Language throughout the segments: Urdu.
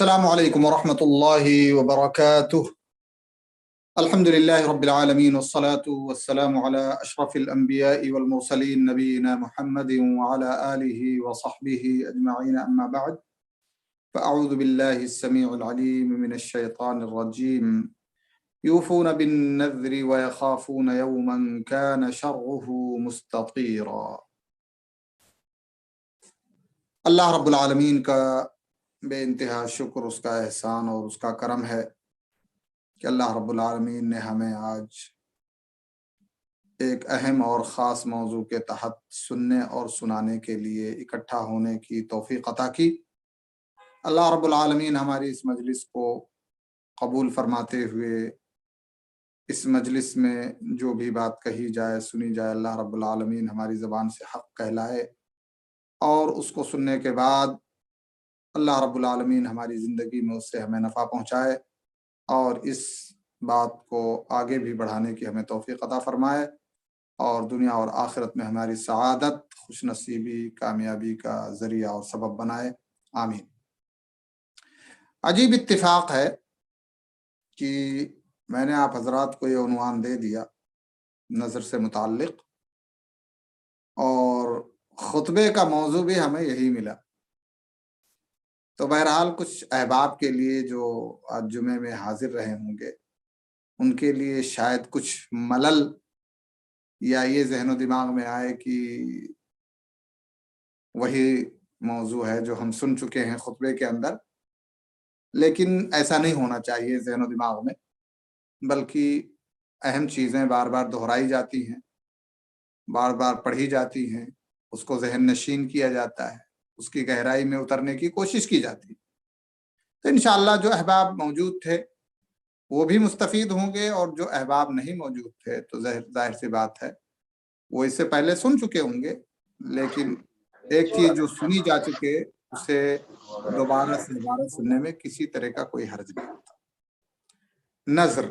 السلام علیکم ورحمۃ اللہ وبرکاتہ۔ الحمد للہ رب العالمین والصلاة والسلام علی اشرف الانبیاء والمرسلین نبینا محمد وعلی آلہ وصحبہ اجمعین، اما بعد فاعوذ باللہ السمیع العلیم من الشیطان الرجیم۔ یوفون بالنذر ویخافون یوما کان شرہ مستطیرا۔ اللہ رب العالمین کا بے انتہا شکر، اس کا احسان اور اس کا کرم ہے کہ اللہ رب العالمین نے ہمیں آج ایک اہم اور خاص موضوع کے تحت سننے اور سنانے کے لیے اکٹھا ہونے کی توفیق عطا کی۔ اللہ رب العالمین ہماری اس مجلس کو قبول فرماتے ہوئے اس مجلس میں جو بھی بات کہی جائے سنی جائے، اللہ رب العالمین ہماری زبان سے حق کہلائے، اور اس کو سننے کے بعد اللہ رب العالمین ہماری زندگی میں اس سے ہمیں نفع پہنچائے اور اس بات کو آگے بھی بڑھانے کی ہمیں توفیق عطا فرمائے، اور دنیا اور آخرت میں ہماری سعادت، خوش نصیبی، کامیابی کا ذریعہ اور سبب بنائے، آمین۔ عجیب اتفاق ہے کہ میں نے آپ حضرات کو یہ عنوان دے دیا نظر سے متعلق، اور خطبے کا موضوع بھی ہمیں یہی ملا۔ تو بہرحال کچھ احباب کے لیے جو آج جمعے میں حاضر رہے ہوں گے، ان کے لیے شاید کچھ ملل یا یہ ذہن و دماغ میں آئے کہ وہی موضوع ہے جو ہم سن چکے ہیں خطبے کے اندر، لیکن ایسا نہیں ہونا چاہیے ذہن و دماغ میں، بلکہ اہم چیزیں بار بار دہرائی جاتی ہیں، بار بار پڑھی جاتی ہیں، اس کو ذہن نشین کیا جاتا ہے، اس کی گہرائی میں اترنے کی کوشش کی جاتی ہے۔ تو انشاءاللہ جو احباب موجود تھے وہ بھی مستفید ہوں گے، اور جو احباب نہیں موجود تھے تو ظاہر سی بات ہے وہ اس سے پہلے سن چکے ہوں گے، لیکن ایک چیز جو سنی جا چکے اسے دوبارہ سننے میں کسی طرح کا کوئی حرج نہیں ہوتا۔ نظر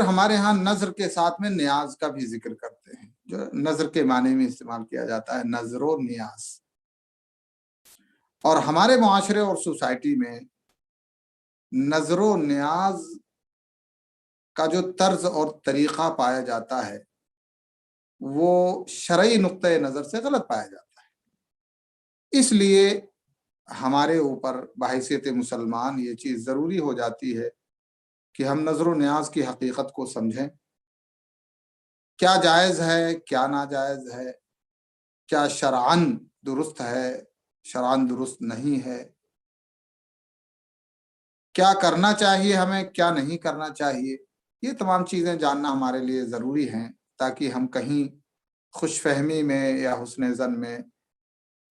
ہمارے ہاں نظر کے ساتھ میں نیاز کا بھی ذکر کرتے ہیں، جو نظر کے معنی میں استعمال کیا جاتا ہے، نظر و نیاز۔ اور ہمارے معاشرے اور سوسائٹی میں نظر و نیاز کا جو طرز اور طریقہ پایا جاتا ہے وہ شرعی نقطۂ نظر سے غلط پایا جاتا ہے۔ اس لیے ہمارے اوپر بحیثیت مسلمان یہ چیز ضروری ہو جاتی ہے کہ ہم نظر و نیاز کی حقیقت کو سمجھیں، کیا جائز ہے، کیا ناجائز ہے، کیا شرعاً درست ہے، شرعاً درست نہیں ہے، کیا کرنا چاہیے ہمیں، کیا نہیں کرنا چاہیے۔ یہ تمام چیزیں جاننا ہمارے لیے ضروری ہیں، تاکہ ہم کہیں خوش فہمی میں یا حسن ظن میں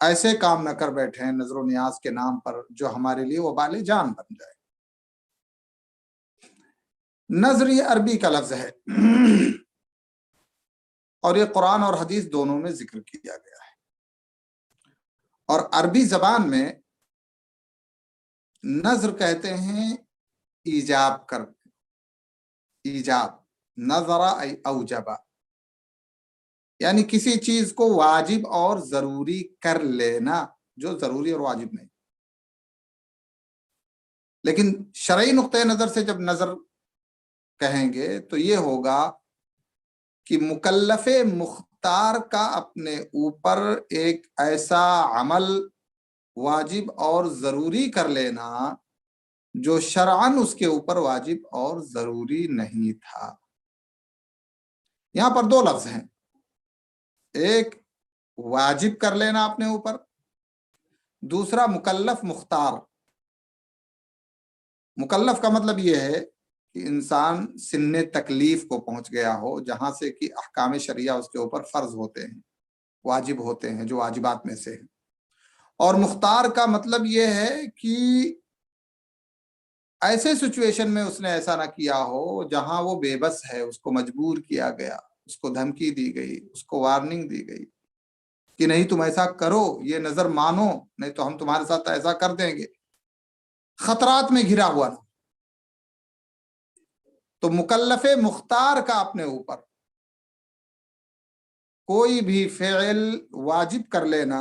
ایسے کام نہ کر بیٹھیں نظر و نیاز کے نام پر جو ہمارے لیے وبال جان بن جائے۔ نظر یہ عربی کا لفظ ہے اور یہ قرآن اور حدیث دونوں میں ذکر کیا گیا ہے، اور عربی زبان میں نظر کہتے ہیں ایجاب کر، ایجاب، نظر ای اوجبا، یعنی کسی چیز کو واجب اور ضروری کر لینا جو ضروری اور واجب نہیں۔ لیکن شرعی نقطۂ نظر سے جب نظر کہیں گے تو یہ ہوگا کہ مکلف مختار کا اپنے اوپر ایک ایسا عمل واجب اور ضروری کر لینا جو شرعاً اس کے اوپر واجب اور ضروری نہیں تھا۔ یہاں پر دو لفظ ہیں، ایک واجب کر لینا اپنے اوپر، دوسرا مکلف مختار۔ مکلف کا مطلب یہ ہے کہ انسان سن تکلیف کو پہنچ گیا ہو، جہاں سے کہ احکام شریعہ اس کے اوپر فرض ہوتے ہیں، واجب ہوتے ہیں، جو واجبات میں سے ہیں۔ اور مختار کا مطلب یہ ہے کہ ایسے سچویشن میں اس نے ایسا نہ کیا ہو جہاں وہ بے بس ہے، اس کو مجبور کیا گیا، اس کو دھمکی دی گئی، اس کو وارننگ دی گئی کہ نہیں تم ایسا کرو، یہ نظر مانو، نہیں تو ہم تمہارے ساتھ ایسا کر دیں گے، خطرات میں گھرا ہوا نا۔ تو مکلف مختار کا اپنے اوپر کوئی بھی فعل واجب کر لینا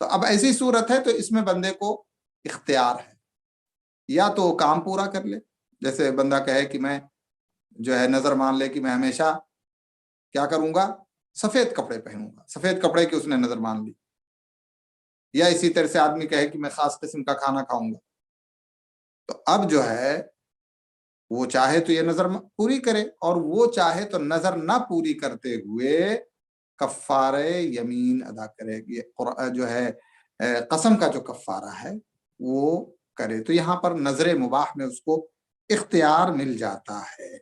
تو اب ایسی صورت ہے تو اس میں بندے کو اختیار ہے، یا تو کام پورا کر لے، جیسے بندہ کہے کہ میں جو ہے نظر مان لے کہ میں ہمیشہ کیا کروں گا، سفید کپڑے پہنوں گا، سفید کپڑے کی اس نے نظر مان لی، یا اسی طرح سے آدمی کہے کہ میں خاص قسم کا کھانا کھاؤں گا، تو اب جو ہے وہ چاہے تو یہ نظر پوری کرے، اور وہ چاہے تو نظر نہ پوری کرتے ہوئے کفارہ یمین ادا کرے، یہ جو ہے قسم کا جو کفارہ ہے وہ کرے، تو یہاں پر نظر مباح میں اس کو اختیار مل جاتا ہے۔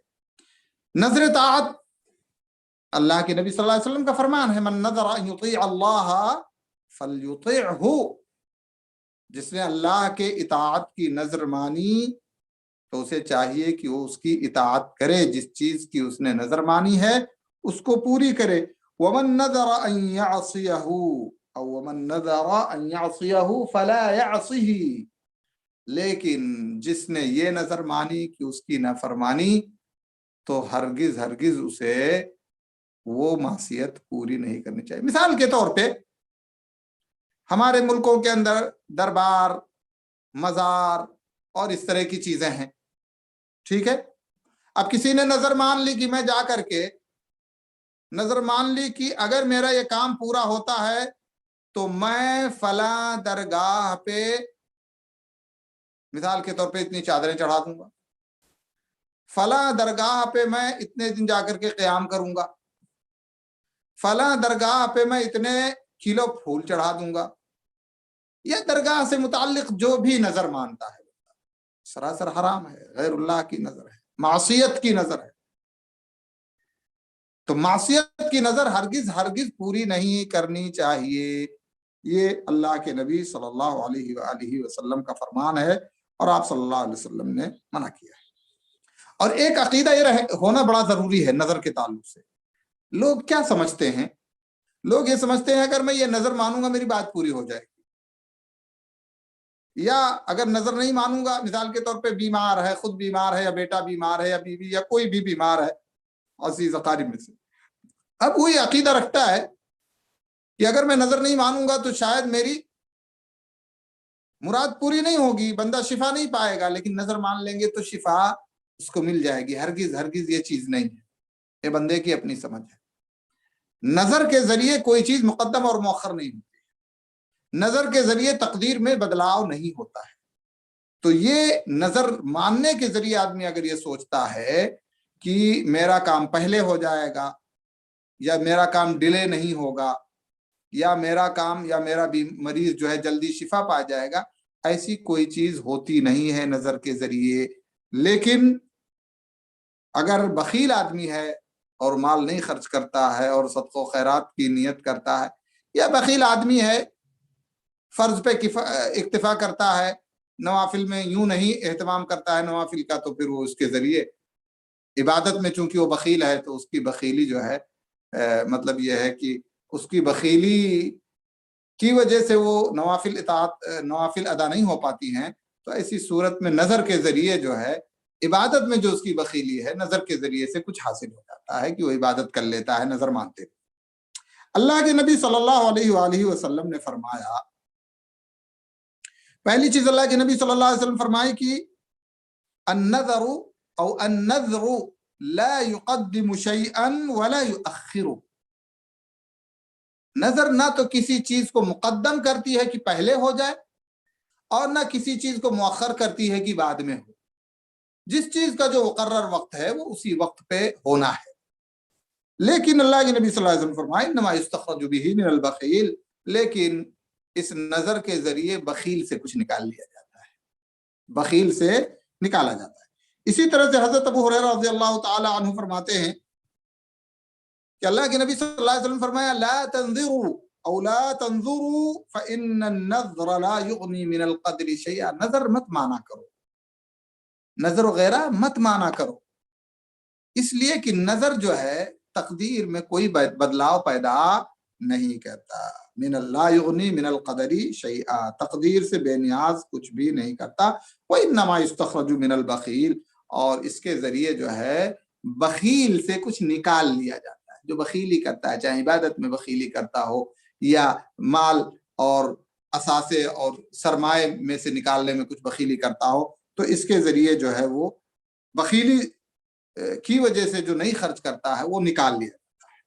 نظر طاعت، اللہ کے نبی صلی اللہ علیہ وسلم کا فرمان ہے، من نظر ان یطیع اللہ فلیطعہ، جس نے اللہ کے اطاعت کی نظر مانی تو اسے چاہیے کہ وہ اس کی اطاعت کرے، جس چیز کی اس نے نظر مانی ہے اس کو پوری کرے۔ ومن نظر ان یعصیہ او ومن نظر ان یعصیہ فلا یعصیہ، لیکن جس نے یہ نظر مانی کہ اس کی نافرمانی، تو ہرگز ہرگز اسے وہ معصیت پوری نہیں کرنی چاہیے۔ مثال کے طور پہ ہمارے ملکوں کے اندر دربار، مزار اور اس طرح کی چیزیں ہیں، ٹھیک ہے؟ اب کسی نے نظر مان لی کہ میں جا کر کے نظر مان لی کہ اگر میرا یہ کام پورا ہوتا ہے تو میں فلاں درگاہ پہ مثال کے طور پہ اتنی چادریں چڑھا دوں گا، فلاں درگاہ پہ میں اتنے دن جا کر کے قیام کروں گا، فلاں درگاہ پہ میں اتنے کلو پھول چڑھا دوں گا، یہ درگاہ سے متعلق جو بھی نظر مانتا ہے سراسر حرام ہے، غیر اللہ کی نظر ہے، معصیت کی نظر ہے۔ تو معصیت کی نظر ہرگز ہرگز پوری نہیں کرنی چاہیے، یہ اللہ کے نبی صلی اللہ علیہ وآلہ وسلم کا فرمان ہے، اور آپ صلی اللہ علیہ وسلم نے منع کیا ہے۔ اور ایک عقیدہ یہ ہونا بڑا ضروری ہے نظر کے تعلق سے۔ لوگ کیا سمجھتے ہیں؟ لوگ یہ سمجھتے ہیں اگر میں یہ نظر مانوں گا میری بات پوری ہو جائے گی، یا اگر نظر نہیں مانوں گا، مثال کے طور پہ بیمار ہے، خود بیمار ہے، یا بیٹا بیمار ہے، یا بیوی یا کوئی بھی بیمار ہے عزیز اقارب میں سے، اب وہی عقیدہ رکھتا ہے کہ اگر میں نظر نہیں مانوں گا تو شاید میری مراد پوری نہیں ہوگی، بندہ شفا نہیں پائے گا، لیکن نظر مان لیں گے تو شفا اس کو مل جائے گی۔ ہرگز ہرگز یہ چیز نہیں ہے، یہ بندے کی اپنی سمجھ ہے۔ نظر کے ذریعے کوئی چیز مقدم اور مؤخر نہیں ہوتی، نظر کے ذریعے تقدیر میں بدلاؤ نہیں ہوتا ہے۔ تو یہ نظر ماننے کے ذریعے آدمی اگر یہ سوچتا ہے کہ میرا کام پہلے ہو جائے گا، یا میرا کام ڈیلے نہیں ہوگا، یا میرا کام یا میرا بھی مریض جو ہے جلدی شفا پا جائے گا، ایسی کوئی چیز ہوتی نہیں ہے نظر کے ذریعے۔ لیکن اگر بخیل آدمی ہے اور مال نہیں خرچ کرتا ہے اور صدقہ و خیرات کی نیت کرتا ہے، یا بخیل آدمی ہے فرض پہ اکتفا کرتا ہے، نوافل میں یوں نہیں اہتمام کرتا ہے نوافل کا، تو پھر وہ اس کے ذریعے عبادت میں چونکہ وہ بخیل ہے تو اس کی بخیلی جو ہے مطلب یہ ہے کہ اس کی بخیلی کی وجہ سے وہ نوافل ادا نہیں ہو پاتی ہیں، تو ایسی صورت میں نظر کے ذریعے جو ہے عبادت میں جو اس کی بخیلی ہے نظر کے ذریعے سے کچھ حاصل ہو جاتا ہے کہ وہ عبادت کر لیتا ہے نظر مانتے ہوئے۔ اللہ کے نبی صلی اللہ علیہ وآلہ وسلم نے فرمایا، پہلی چیز اللہ کے نبی صلی اللہ علیہ وسلم فرمائی کہ النذر او النذر لا يقدم شيئا ولا يؤخر، نظر نہ تو کسی چیز کو مقدم کرتی ہے کہ پہلے ہو جائے، اور نہ کسی چیز کو مؤخر کرتی ہے کہ بعد میں ہو۔ جس چیز کا جو مقرر وقت ہے وہ اسی وقت پہ ہونا ہے۔ لیکن اللہ کے نبی صلی اللہ علیہ وسلم فرمائے انما یستخرج به من البخیل، لیکن اس نظر کے ذریعے بخیل سے کچھ نکال لیا جاتا ہے، بخیل سے نکالا جاتا ہے۔ اسی طرح سے حضرت ابو ہریرہ رضی اللہ تعالی عنہ فرماتے ہیں کہ اللہ کے نبی صلی اللہ علیہ وسلم فرمایا لا تنظروا او لا تنظروا فان النظر لا يغني من القدر شيئا، نظر مت مانا کرو، نظر وغیرہ مت مانا کرو، اس لیے کہ نظر جو ہے تقدیر میں کوئی بدلاؤ پیدا نہیں کرتا۔ من اللہ یغنی من القدر شیئا، تقدیر سے بے نیاز کچھ بھی نہیں کرتا۔ وانما یستخرج من البخیل، اور اس کے ذریعے جو ہے بخیل سے کچھ نکال لیا جاتا ہے۔ جو بخیلی کرتا ہے، چاہے عبادت میں بخیلی کرتا ہو یا مال اور اثاثے اور سرمائے میں سے نکالنے میں کچھ بخیلی کرتا ہو تو اس کے ذریعے جو ہے وہ بخیلی کی وجہ سے جو نہیں خرچ کرتا ہے وہ نکال لیا جاتا ہے۔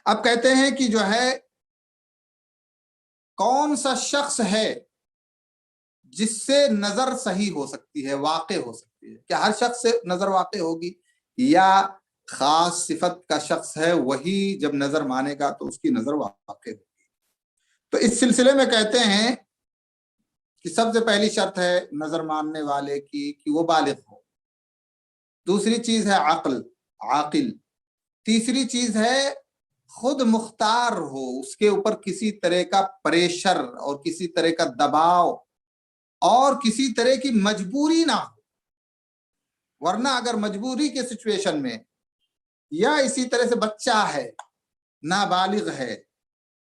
اب کہتے ہیں کہ جو ہے کون سا شخص ہے جس سے نظر صحیح ہو سکتی ہے، واقع ہو سکتی ہے؟ کیا ہر شخص سے نظر واقع ہوگی، یا خاص صفت کا شخص ہے وہی جب نظر مانے گا تو اس کی نظر واقع ہوگی؟ تو اس سلسلے میں کہتے ہیں کہ سب سے پہلی شرط ہے نظر ماننے والے کی کہ وہ بالغ ہو، دوسری چیز ہے عاقل، تیسری چیز ہے خود مختار ہو، اس کے اوپر کسی طرح کا پریشر اور کسی طرح کا دباؤ اور کسی طرح کی مجبوری نہ ہو، ورنہ اگر مجبوری کے سچویشن میں یا اسی طرح سے بچہ ہے، نابالغ ہے،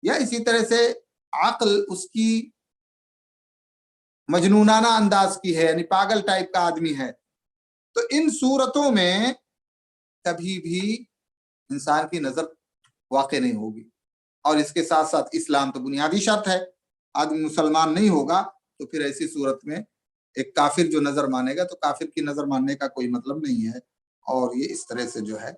یا اسی طرح سے عقل اس کی مجنونانہ انداز کی ہے، یعنی پاگل ٹائپ کا آدمی ہے، تو ان صورتوں میں کبھی بھی انسان کی نظر واقع نہیں ہوگی۔ اور اس کے ساتھ ساتھ اسلام تو بنیادی شرط ہے، آدمی مسلمان نہیں ہوگا تو پھر ایسی صورت میں ایک کافر جو نظر مانے گا تو کافر کی نظر ماننے کا کوئی مطلب نہیں ہے، اور یہ اس طرح سے جو ہے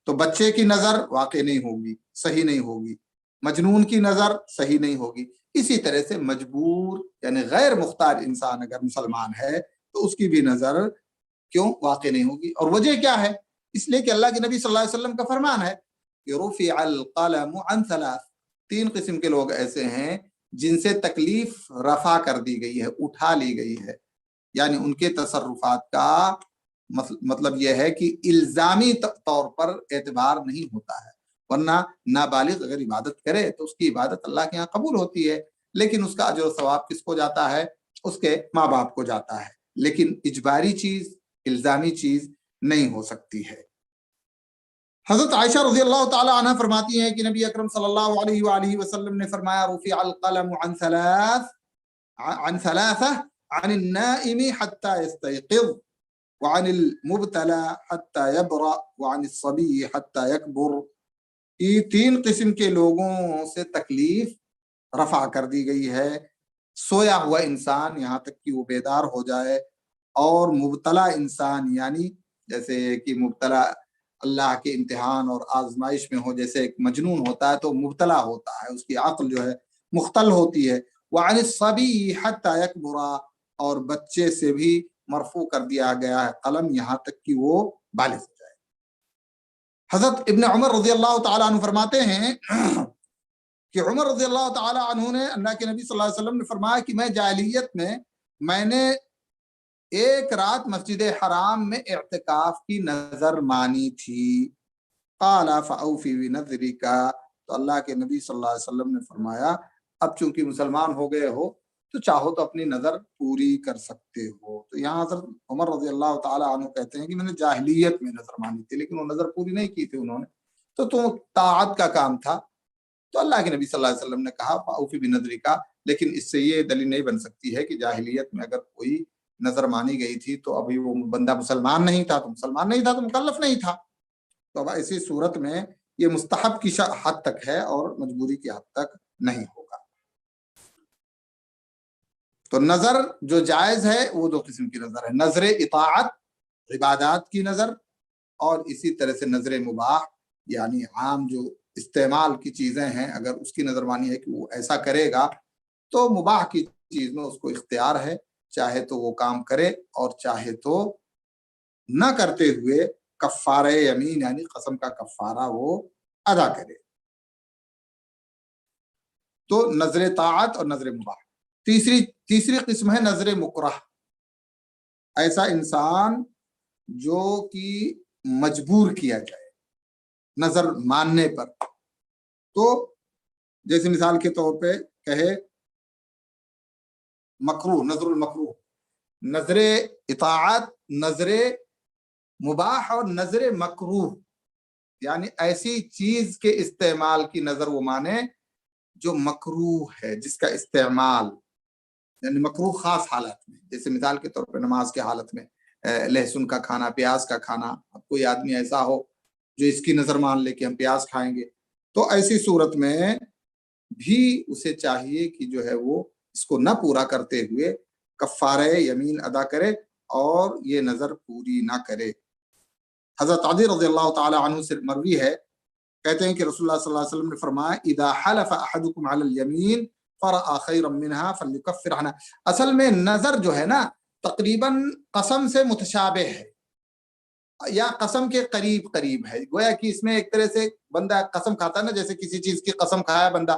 تو بچے کی نظر واقع نہیں ہوگی، صحیح نہیں ہوگی، مجنون کی نظر صحیح نہیں ہوگی، اسی طرح سے مجبور یعنی غیر مختار انسان اگر مسلمان ہے تو اس کی بھی نظر کیوں واقع نہیں ہوگی؟ اور وجہ کیا ہے؟ اس لیے کہ اللہ کے نبی صلی اللہ علیہ وسلم کا فرمان ہے کہ رفع القلم عن ثلاث، 3 قسم کے لوگ ایسے ہیں جن سے تکلیف رفع کر دی گئی ہے، اٹھا لی گئی ہے، یعنی ان کے تصرفات کا مطلب یہ ہے کہ الزامی طور پر اعتبار نہیں ہوتا ہے، ورنہ نابالغ اگر عبادت کرے تو اس کی عبادت اللہ کے ہاں قبول ہوتی ہے، لیکن اس کا اجر و ثواب کس کو جاتا ہے؟ اس کے ماں باپ کو جاتا ہے، لیکن اجباری چیز، الزامی چیز نہیں ہو سکتی ہے۔ حضرت عائشہ رضی اللہ تعالی عنہ فرماتی ہیں کہ نبی اکرم صلی اللہ علیہ وآلہ وسلم نے فرمایا رفع القلم عن ثلاثة عن النائم حتى يستيقظ وعن المبتلى حتى يبرأ وعن الصبي حتى يكبر، یہ 3 قسم کے لوگوں سے تکلیف رفع کر دی گئی ہے، سویا ہوا انسان یہاں تک کہ وہ بیدار ہو جائے، اور مبتلا انسان یعنی جیسے کہ مبتلا اللہ کے امتحان اور آزمائش میں ہو، جیسے ایک مجنون ہوتا ہے تو مبتلا ہوتا ہے، اس کی عقل جو ہے مختل ہوتی ہے، وعن الصبی حتی یکبر، اور بچے سے بھی مرفوع کر دیا گیا ہے قلم یہاں تک کہ وہ بالغ ہو جائے۔ حضرت ابن عمر رضی اللہ تعالیٰ عنہ فرماتے ہیں کہ عمر رضی اللہ تعالیٰ عنہ نے اللہ کے نبی صلی اللہ علیہ وسلم نے فرمایا کہ میں جاہلیت میں نے ایک رات مسجد حرام میں اعتکاف کی نظر مانی تھی، قال فاوفی بنذرک، تو اللہ کے نبی صلی اللہ علیہ وسلم نے فرمایا اب چونکہ مسلمان ہو گئے ہو تو چاہو تو اپنی نظر پوری کر سکتے ہو۔ تو یہاں حضرت عمر رضی اللہ تعالیٰ عنہ کہتے ہیں کہ میں نے جاہلیت میں نظر مانی تھی، لیکن وہ نظر پوری نہیں کی تھی انہوں نے، تو طاعت کا کام تھا، تو اللہ کے نبی صلی اللہ علیہ وسلم نے کہا فاوفی بنذرک، لیکن اس سے یہ دلیل نہیں بن سکتی ہے کہ جاہلیت میں اگر کوئی نظر مانی گئی تھی تو ابھی وہ بندہ مسلمان نہیں تھا، تو مکلف نہیں تھا، تو اب ایسی صورت میں یہ مستحب کی حد تک ہے اور مجبوری کی حد تک نہیں ہوگا۔ تو نظر جو جائز ہے وہ 2 قسم کی نظر ہے، نظر اطاعت عبادات کی نظر، اور اسی طرح سے نظر مباح یعنی عام جو استعمال کی چیزیں ہیں اگر اس کی نظر مانی ہے کہ وہ ایسا کرے گا تو مباح کی چیز میں اس کو اختیار ہے، چاہے تو وہ کام کرے اور چاہے تو نہ کرتے ہوئے کفارہ یمین یعنی قسم کا کفارہ وہ ادا کرے۔ تو نظر طاعت اور نظر مباح۔ تیسری قسم ہے نظر مکرہ، ایسا انسان جو کہ مجبور کیا جائے نظر ماننے پر، تو جیسے مثال کے طور پہ کہے مکروہ، نظر المکروہ، نظر اطاعت، نظر مباح اور نظر مکروہ، یعنی ایسی چیز کے استعمال کی نظر وہ مانے جو مکروہ ہے، جس کا استعمال یعنی مکروہ خاص حالت میں، جیسے مثال کے طور پر نماز کے حالت میں لہسن کا کھانا، پیاز کا کھانا، اب کوئی آدمی ایسا ہو جو اس کی نظر مان لے کہ ہم پیاز کھائیں گے، تو ایسی صورت میں بھی اسے چاہیے کہ جو ہے وہ اس کو نہ پورا کرتے ہوئے کفارہ یمین ادا کرے اور یہ نظر پوری نہ کرے۔ حضرت علی رضی اللہ تعالی عنہ سے مروی ہے، کہتے ہیں کہ رسول اللہ صلی اللہ علیہ وسلم نے فرمایا اذا حلف احدکم علی الیمین فرأى خیرا منها فلیکفر عنها۔ اصل میں نظر جو ہے نا تقریباً قسم سے متشابہ ہے یا قسم کے قریب قریب ہے، گویا کہ اس میں ایک طرح سے بندہ قسم کھاتا ہے نا، جیسے کسی چیز کی قسم کھایا بندہ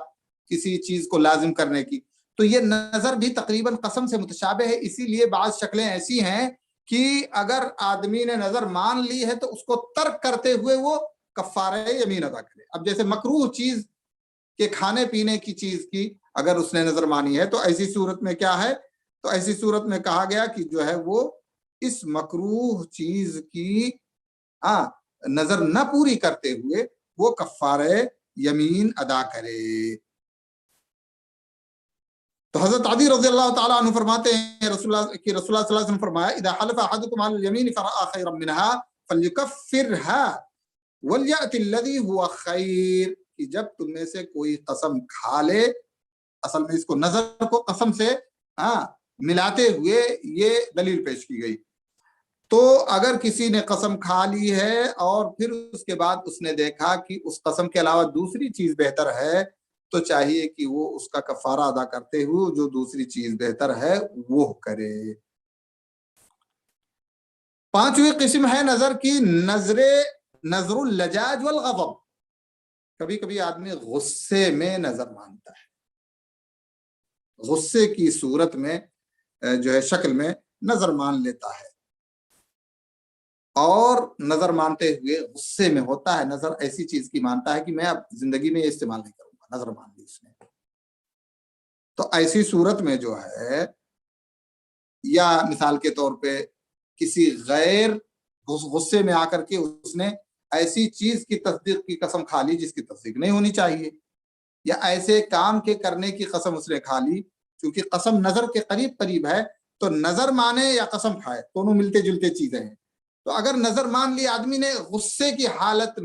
کسی چیز کو لازم کرنے کی، تو یہ نظر بھی تقریباً قسم سے متشابہ ہے۔ اسی لیے بعض شکلیں ایسی ہیں کہ اگر آدمی نے نظر مان لی ہے تو اس کو ترک کرتے ہوئے وہ کفارہ یمین ادا کرے۔ اب جیسے مکروہ چیز کے کھانے پینے کی چیز کی اگر اس نے نظر مانی ہے تو ایسی صورت میں کیا ہے، تو ایسی صورت میں کہا گیا کہ جو ہے وہ اس مکروہ چیز کی نظر نہ پوری کرتے ہوئے وہ کفارہ یمین ادا کرے۔ تو حضرت علی رضی اللہ تعالیٰ عنہ فرماتے ہیں رسول اللہ صلی اللہ علیہ وسلم فرمایا اذا حلف احدکم علی الیمین فرأى خیرا منها فلیکفرها ولیأت الذی هو خیر، کہ جب تم میں سے کوئی قسم کھا لے، اصل میں اس کو نظر کو قسم سے ملاتے ہوئے یہ دلیل پیش کی گئی، تو اگر کسی نے قسم کھا لی ہے اور پھر اس کے بعد اس نے دیکھا کہ اس قسم کے علاوہ دوسری چیز بہتر ہے تو چاہیے کہ وہ اس کا کفارہ ادا کرتے ہوئے جو دوسری چیز بہتر ہے وہ کرے۔ پانچویں قسم ہے نظر کی نظر اللجاج والغضب۔ کبھی کبھی آدمی غصے میں نظر مانتا ہے، غصے کی صورت میں جو ہے شکل میں نظر مان لیتا ہے، اور نظر مانتے ہوئے غصے میں ہوتا ہے، نظر ایسی چیز کی مانتا ہے کہ میں اب زندگی میں یہ استعمال نہیں کروں گا، نظر مان لی اس نے، تو ایسی صورت میں جو ہے، یا مثال کے طور پہ کسی غیر غصے میں آ کر کے اس نے ایسی چیز کی تصدیق کی قسم کھا لی جس کی تصدیق نہیں ہونی چاہیے، یا ایسے کام کے کرنے کی قسم اس نے کھا لی، کیونکہ قسم نظر کے قریب قریب ہے، تو نظر مانے یا قسم کھائے دونوں ملتے جلتے چیزیں ہیں، تو اگر نظر مان لی آدمی نے غصے کی حالت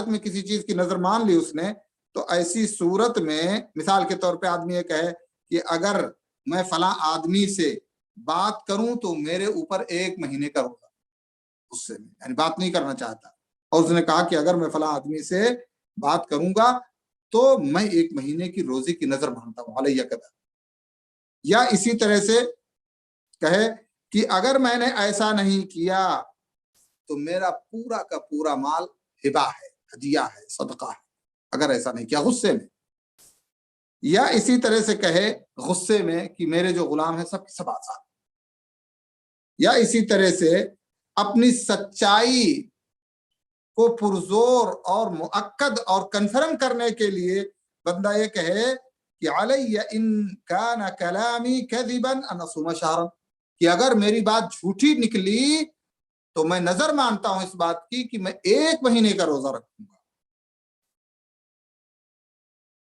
میں کسی چیز کی نظر مان لی اس نے، تو ایسی صورت میں مثال کے طور پہ آدمی یہ کہے کہ اگر میں فلاں آدمی سے بات کروں تو میرے اوپر 1 مہینے کا روزہ، غصے میں یعنی بات نہیں کرنا چاہتا، اور اس نے کہا کہ اگر میں فلاں آدمی سے بات کروں گا تو میں 1 مہینے کی روزے کی نظر مانتا ہوں علیہ قدر، یا اسی طرح سے کہے کہ اگر میں نے ایسا نہیں کیا تو میرا پورا کا پورا مال ہبہ ہے، ہدیہ ہے، صدقہ ہے، اگر ایسا نہیں کیا غصے میں، یا اسی طرح سے کہے غصے میں کہ میرے جو غلام ہیں سب سب آزاد، یا اسی طرح سے اپنی سچائی کو پرزور اور مؤکد اور کنفرم کرنے کے لیے بندہ یہ کہے کہ علی ان کان کلامی کذبا ان اصوم شہرا، کہ اگر میری بات جھوٹی نکلی تو میں نظر مانتا ہوں اس بات کی کہ میں 1 مہینے کا روزہ رکھوں گا،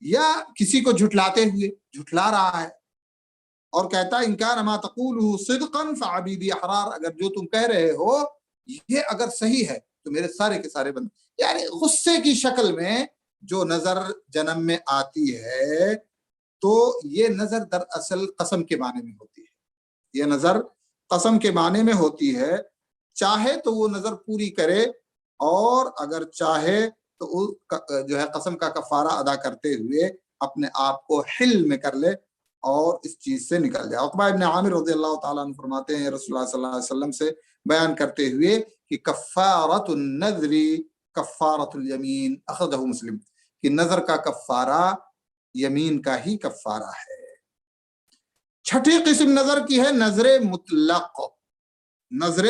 یا کسی کو جھٹلاتے ہوئے جھٹلا رہا ہے اور کہتا ہے ان کان ما تقوله صدقا فعبیدی احرار، اگر جو تم کہہ رہے ہو یہ اگر صحیح ہے تو میرے سارے کے سارے بندے، یعنی غصے کی شکل میں جو نظر جنم میں آتی ہے تو یہ نظر دراصل قسم کے معنی میں ہوتی ہے، یہ نظر قسم کے معنی میں ہوتی ہے، چاہے تو وہ نظر پوری کرے اور اگر چاہے تو جو ہے قسم کا کفارہ ادا کرتے ہوئے اپنے آپ کو حل میں کر لے اور اس چیز سے نکل جائے۔ عقبہ ابن عامر رضی اللہ تعالیٰ عنہ فرماتے ہیں رسول اللہ صلی اللہ علیہ وسلم سے بیان کرتے ہوئے کہ کفارۃ النذر کفارۃ الیمین، اخرجہ مسلم، کہ نظر کا کفارہ یمین کا ہی کفارہ ہے۔ چھٹی قسم نظر کی ہے نظر مطلق۔ نظر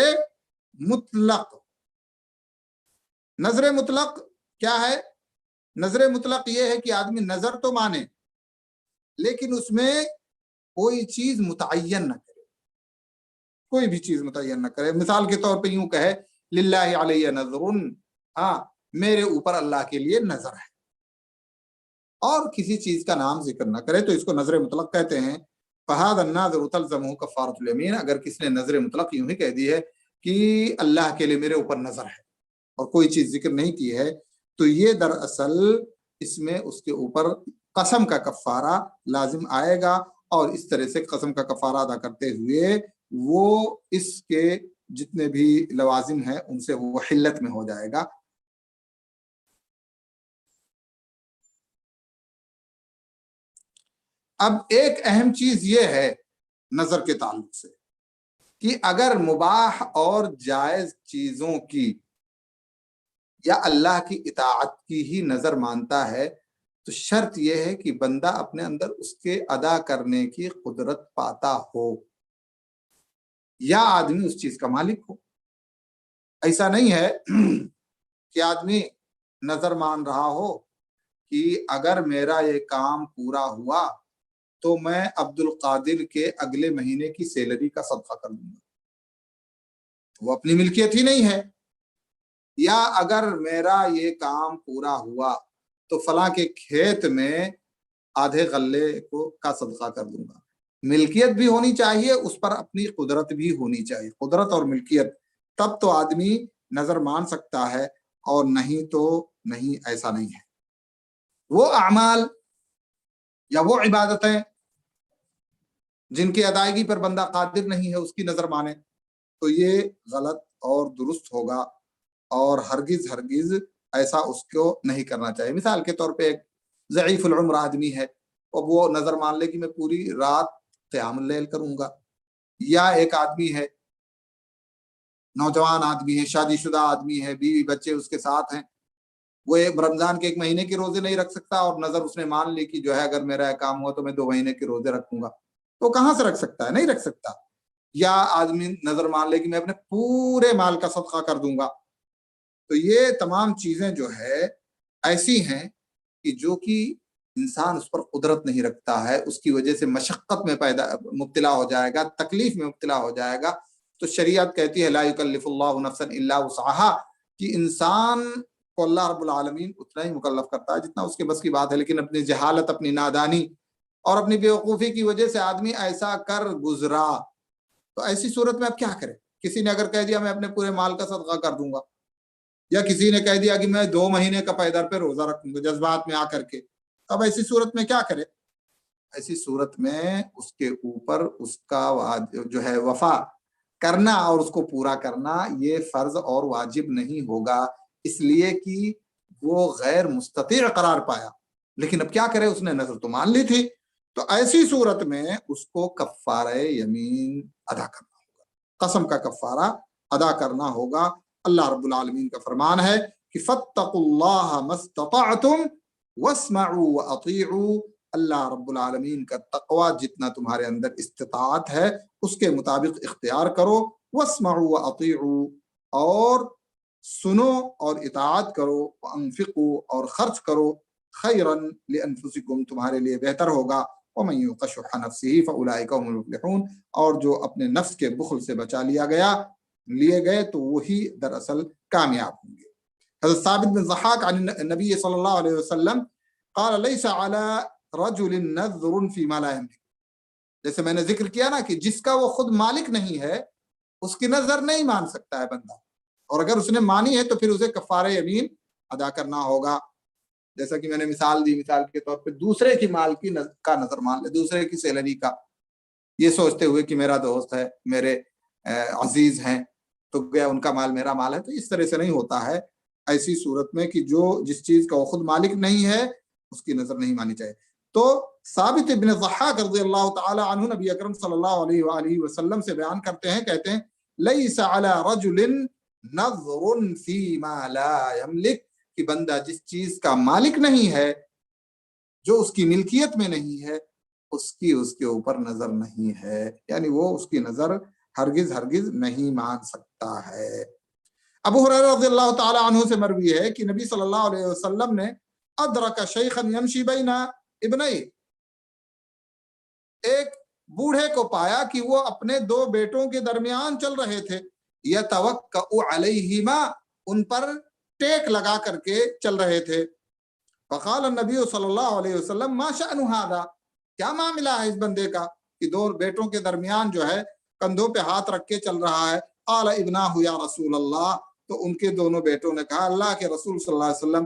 مطلق، نظر مطلق کیا ہے؟ نظر مطلق یہ ہے کہ آدمی نظر تو مانے لیکن اس میں کوئی چیز متعین نہ کرے، کوئی بھی چیز متعین نہ کرے، مثال کے طور پہ یوں کہے للہ علیہ نظر، میرے اوپر اللہ کے لیے نظر ہے، اور کسی چیز کا نام ذکر نہ کرے تو اس کو نظر مطلق کہتے ہیں۔ فہذا الناظر تلزمہ کفارۃ الیمین، اگر کس نے نظر مطلق یوں ہی کہہ دی ہے کہ اللہ کے لیے میرے اوپر نظر ہے اور کوئی چیز ذکر نہیں کی ہے تو یہ دراصل اس میں اس کے اوپر قسم کا کفارہ لازم آئے گا، اور اس طرح سے قسم کا کفارہ ادا کرتے ہوئے وہ اس کے جتنے بھی لوازم ہیں ان سے وہ حلت میں ہو جائے گا۔ اب ایک اہم چیز یہ ہے نظر کے تعلق سے کہ اگر مباح اور جائز چیزوں کی یا اللہ کی اطاعت کی ہی نظر مانتا ہے تو شرط یہ ہے کہ بندہ اپنے اندر اس کے ادا کرنے کی قدرت پاتا ہو یا آدمی اس چیز کا مالک ہو۔ ایسا نہیں ہے کہ آدمی نظر مان رہا ہو کہ اگر میرا یہ کام پورا ہوا تو میں عبد القادر کے اگلے مہینے کی سیلری کا صدقہ کر دوں گا، وہ اپنی ملکیت ہی نہیں ہے۔ یا اگر میرا یہ کام پورا ہوا تو فلاں کے کھیت میں آدھے غلے کا صدقہ کر دوں گا۔ ملکیت بھی ہونی چاہیے، اس پر اپنی قدرت بھی ہونی چاہیے، قدرت اور ملکیت، تب تو آدمی نظر مان سکتا ہے، اور نہیں تو نہیں، ایسا نہیں ہے۔ وہ اعمال یا وہ عبادتیں جن کی ادائیگی پر بندہ قادر نہیں ہے اس کی نظر مانے تو یہ غلط اور درست ہوگا، اور ہرگز ہرگز ایسا اس کو نہیں کرنا چاہیے۔ مثال کے طور پہ ایک ضعیف العمر آدمی ہے اور وہ نظر مان لے کہ میں پوری رات قیام اللیل کروں گا، یا ایک آدمی ہے نوجوان آدمی ہے، شادی شدہ آدمی ہے، بیوی بچے اس کے ساتھ ہیں، وہ رمضان کے ایک مہینے کے روزے نہیں رکھ سکتا، اور نظر اس نے مان لی کہ جو ہے اگر میرا کام ہوا تو میں 2 مہینے کے روزے رکھوں گا، تو کہاں سے رکھ سکتا ہے؟ نہیں رکھ سکتا۔ یا آدمی نظر مان لے کہ میں اپنے پورے مال کا صدقہ کر دوں گا، تو یہ تمام چیزیں جو ہے ایسی ہیں کہ جو کہ انسان اس پر قدرت نہیں رکھتا ہے، اس کی وجہ سے مشقت میں مبتلا ہو جائے گا، تکلیف میں مبتلا ہو جائے گا۔ تو شریعت کہتی ہے لا یکلف اللہ نفسا الا وسعها، کہ انسان کو اللہ رب العالمین اتنا ہی مکلف کرتا ہے جتنا اس کے بس کی بات ہے، لیکن اپنی جہالت، اپنی نادانی اور اپنی بیوقوفی کی وجہ سے آدمی ایسا کر گزرا، تو ایسی صورت میں اب کیا کرے؟ کسی نے اگر کہہ دیا میں اپنے پورے مال کا صدقہ کر دوں گا، یا کسی نے کہہ دیا کہ میں 2 مہینے کا پیدر پہ روزہ رکھوں گا جذبات میں آ کر کے، اب ایسی صورت میں کیا کرے؟ ایسی صورت میں اس کے اوپر اس کا جو ہے وفا کرنا اور اس کو پورا کرنا یہ فرض اور واجب نہیں ہوگا، اس لیے کہ وہ غیر مستطیع قرار پایا، لیکن اب کیا کرے؟ اس نے نظر تو مان لی تھی، تو ایسی صورت میں اس کو کفارہ یمین ادا کرنا ہوگا، قسم کا کفارہ ادا کرنا ہوگا۔ اللہ رب العالمین کا فرمان ہے کہ فاتقوا اللہ ما استطعتم واسمعوا واطیعوا، اللہ رب العالمین کا تقوی جتنا تمہارے اندر استطاعت ہے اس کے مطابق اختیار کرو، واسمعوا واطیعوا، اور سنو اور اطاعت کرو، وانفقوا اور خرچ کرو، خیرا لانفسکم تمہارے لیے بہتر ہوگا، ومن یوق شح نفسہ فاولئک هم المفلحون، اور جو اپنے نفس کے بخل سے بچا لیے گئے تو وہی دراصل کامیاب ہوں گے۔ حضرت ثابت بن ضحاک عن نبی صلی اللہ علیہ وسلم قال لیس علی رجل نذر فیما لا یملک، جیسے میں نے ذکر کیا نا کہ جس کا وہ خود مالک نہیں ہے اس کی نظر نہیں مان سکتا ہے بندہ، اور اگر اس نے مانی ہے تو پھر اسے کفارہ یمین ادا کرنا ہوگا۔ جیسا کہ میں نے مثال دی، مثال کے طور پہ دوسرے کی مال کا نظر مان لے، دوسرے کی سیلری کا، یہ سوچتے ہوئے کہ میرا دوست ہے، میرے عزیز ہیں تو گیا ان کا مال میرا مال ہے، تو اس طرح سے نہیں ہوتا ہے۔ ایسی صورت میں کہ جو جس چیز کا وہ خود مالک نہیں ہے اس کی نظر نہیں مانی چاہیے۔ تو ثابت ابن ضحاک رضی اللہ تعالی عنہ نبی اکرم صلی اللہ علیہ وآلہ وسلم سے بیان کرتے ہیں، کہتے ہیں لیس علی رجل نظر فیما لا یملک، کہ بندہ جس چیز کا مالک نہیں ہے، جو اس کی ملکیت میں نہیں ہے، اس کے اوپر نظر نہیں ہے، یعنی وہ اس کی نظر ہرگز نہیں مان سکتا ہے۔ ابو ہریرہ رضی اللہ تعالی عنہ سے مروی ہے کہ نبی صلی اللہ علیہ وسلم نے ادرک شیخا یمشی بین ابنئی، ایک بوڑھے کو پایا کہ وہ اپنے 2 بیٹوں کے درمیان چل رہے تھے، یتوکأ علیہما، ان پر ٹیک لگا کر کے چل رہے تھے۔ فقال النبی صلی اللہ علیہ وسلم ما شأن ھذا، کیا معاملہ ہے اس بندے کا کہ 2 بیٹوں کے درمیان جو ہے کندھوں پہ ہاتھ رکھ کے چل رہا ہے؟ قال ابناہ یا رسول اللہ، تو ان کے دونوں بیٹوں نے کہا اللہ کے رسول صلی اللہ علیہ وسلم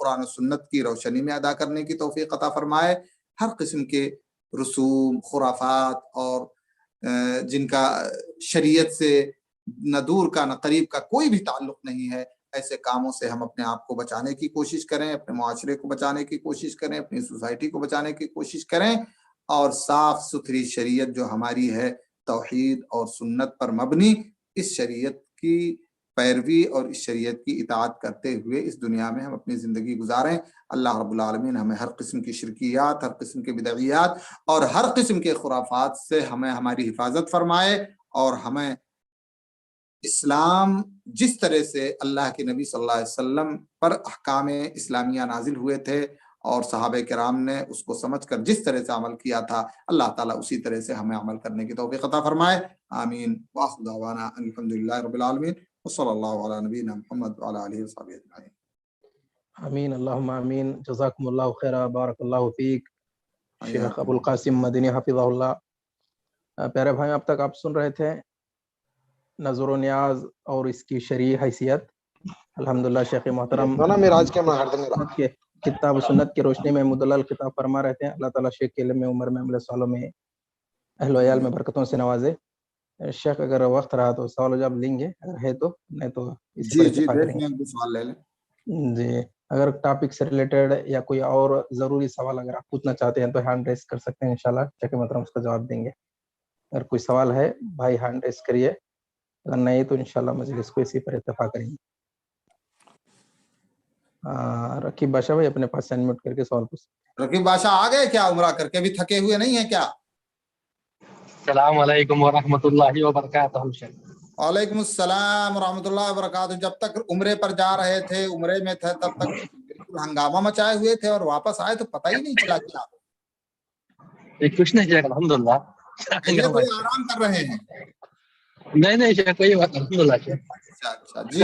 قرآن و سنت کی روشنی میں ادا کرنے کی توفیق عطا فرمائے. ہر قسم کے رسوم، خرافات اور جن کا شریعت سے نہ دور کا نہ قریب کا کوئی بھی تعلق نہیں ہے، ایسے کاموں سے ہم اپنے آپ کو بچانے کی کوشش کریں، اپنے معاشرے کو بچانے کی کوشش کریں، اپنی سوسائٹی کو بچانے کی کوشش کریں، اور صاف ستھری شریعت جو ہماری ہے توحید اور سنت پر مبنی، اس شریعت کی پیروی اور اس شریعت کی اطاعت کرتے ہوئے اس دنیا میں ہم اپنی زندگی گزاریں. اللہ رب العالمین ہمیں ہر قسم کی شرکیات، ہر قسم کے بدعیات اور ہر قسم کے خرافات سے ہمیں ہماری حفاظت فرمائے، اور ہمیں اسلام جس طرح سے اللہ کے نبی صلی اللہ علیہ وسلم پر احکام اسلامیہ نازل ہوئے تھے اور صحابہ کرام نے اس کو سمجھ کر جس طرح سے عمل کیا تھا، اللہ تعالیٰ اسی طرح سے ہمیں عمل کرنے کی توفیق عطا فرمائے. آمین. وآخر دعوانا الحمدللہ رب العالمین وصلی اللہ علی نبینا محمد وعلی آلہ وصحبہ اجمعین. آمین اللہم آمین. جزاکم اللہ خیرہ، بارک اللہ فیک شیخ ابو القاسم مدنی حفظہ اللہ. پیارے بھائی، اب تک آپ سن رہے تھے نظر و نیاز اور اس کی شرعی حیثیت. الحمدللہ شیخ محترم کتاب و سنت کی روشنی میں مدلل خطاب فرما رہے تھے. اللہ تعالیٰ شیخ کے علم میں، عمر میں، عمل صالحوں میں، اہل و عیال میں برکتوں سے نوازے. شیخ اگر وقت رہا تو سوال و جواب لیں گے، اگر ہے تو، نہیں تو اس پر اتفاق کریں گے. سوال لے لیں. جی، اگر ٹاپک سے ریلیٹڈ یا کوئی اور ضروری سوال اگر آپ پوچھنا چاہتے ہیں تو ہینڈ ریس کر سکتے ہیں، انشاءاللہ شیخ محترم اس کا جواب دیں گے. اگر کوئی سوال ہے بھائی ہینڈ ریس کریے، اگر نہیں تو انشاءاللہ مجلس کو اسی پر اتفاق کریں گے. رقیب بادشاہ بھائی اپنے پاس انمیوٹ کر کے سوال پوچھ. رقیب بادشاہ آ گئے کیا؟ عمرہ کر کے بھی تھکے ہوئے نہیں ہیں کیا؟ السلام علیکم ورحمۃ اللہ وبرکاتہ. وعلیکم السلام ورحمۃ اللہ وبرکاتہ. جب تک عمرے پر جا رہے تھے، عمرے میں تھے، تب تک بالکل ہنگامہ مچائے ہوئے تھے، اور واپس آئے تو پتہ ہی نہیں چلا کیا. کچھ نہیں شیخ، الحمدللہ. کوئی آرام کر رہے ہیں؟ نہیں شیخ، کوئی بات الحمدللہ. اچھا جی.